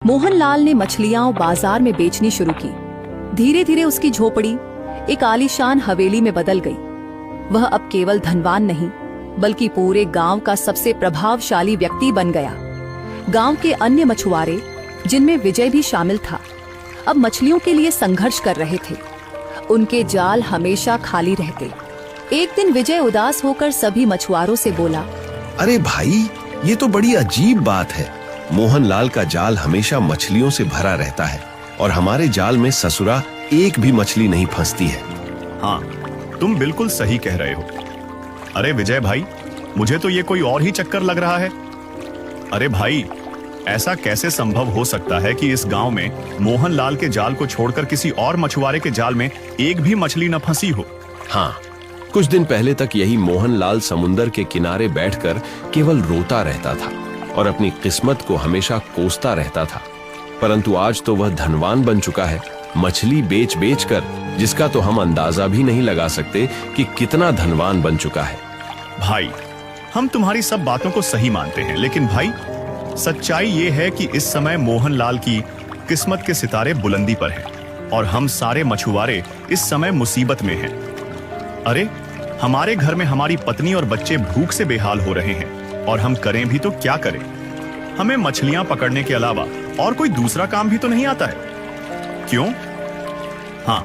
मोहनलाल ने मछलियां बाजार में बेचनी शुरू की। धीरे धीरे उसकी झोपड़ी एक आलीशान हवेली में बदल गई। वह अब केवल धनवान नहीं बल्कि पूरे गांव का सबसे प्रभावशाली व्यक्ति बन गया। गांव के अन्य मछुआरे, जिनमें विजय भी शामिल था, अब मछलियों के लिए संघर्ष कर रहे थे। उनके जाल हमेशा खाली रहते। एक दिन विजय उदास होकर सभी मछुआरों से बोला, अरे भाई, ये तो बड़ी अजीब बात है। मोहनलाल का जाल हमेशा मछलियों से भरा रहता है और हमारे जाल में ससुरा एक भी मछली नहीं फंसती है। हाँ, तुम बिल्कुल सही कह रहे हो। अरे विजय भाई, मुझे तो ये कोई और ही चक्कर लग रहा है। अरे भाई, ऐसा कैसे संभव हो सकता है कि इस गांव में मोहनलाल के जाल को छोड़कर किसी और मछुआरे के जाल में एक भी मछली न फंसी हो? हाँ, कुछ दिन पहले तक यही मोहनलाल समुंदर के किनारे बैठकर केवल रोता रहता था और अपनी किस्मत को हमेशा कोसता रहता था। परंतु आज तो वह धनवान बन चुका है, मछली बेच बेच कर, जिसका तो हम अंदाजा भी नहीं लगा सकते कि कितना धनवान बन चुका है। भाई, हम तुम्हारी सब बातों को सही मानते हैं, लेकिन भाई सच्चाई ये है कि इस समय मोहनलाल की किस्मत के सितारे बुलंदी पर हैं और हम सारे मछुआरे इस समय मुसीबत में हैं। अरे, हमारे घर में हमारी पत्नी और बच्चे भूख से बेहाल हो रहे हैं और हम करें भी तो क्या करें? हमें मछलियां पकड़ने के अलावा और कोई दूसरा काम भी तो नहीं आता है। क्यों? हाँ,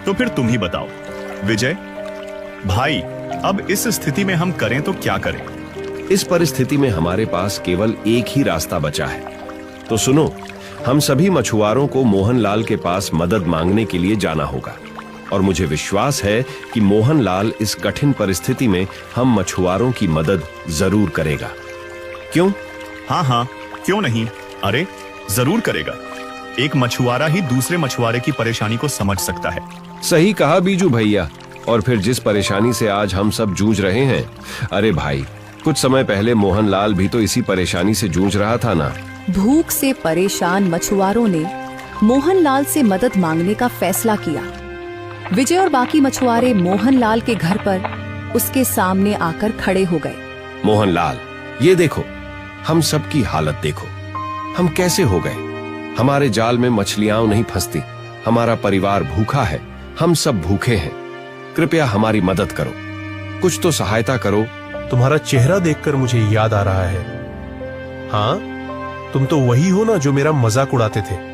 तो फिर तुम ही बताओ विजय भाई, अब इस स्थिति में हम करें तो क्या करें? इस परिस्थिति में हमारे पास केवल एक ही रास्ता बचा है। तो सुनो, हम सभी मछुआरों को मोहनलाल के पास मदद मांगने के लिए जाना होगा और मुझे विश्वास है कि मोहनलाल इस कठिन परिस्थिति में हम मछुआरों की मदद जरूर करेगा। क्यों? हाँ, क्यों नहीं? अरे, जरूर करेगा। एक मछुआरा ही दूसरे मछुआरे की परेशानी को समझ सकता है। सही कहा बीजू भैया। और फिर जिस परेशानी से आज हम सब जूझ रहे हैं, अरे भाई, कुछ समय पहले मोहनलाल भी तो इसी परेशानी से जूझ रहा था ना। भूख से परेशान मछुआरों ने मोहनलाल से मदद मांगने का फैसला किया। विजय और बाकी मछुआरे मोहनलाल के घर पर उसके सामने आकर खड़े हो गए। मोहनलाल, ये देखो, हम सबकी हालत देखो, हम कैसे हो गए। हमारे जाल में मछलियां नहीं फंसती, हमारा परिवार भूखा है, हम सब भूखे हैं। कृपया हमारी मदद करो, कुछ तो सहायता करो। तुम्हारा चेहरा देखकर मुझे याद आ रहा है। हाँ, तुम तो वही हो ना जो मेरा मजाक उड़ाते थे।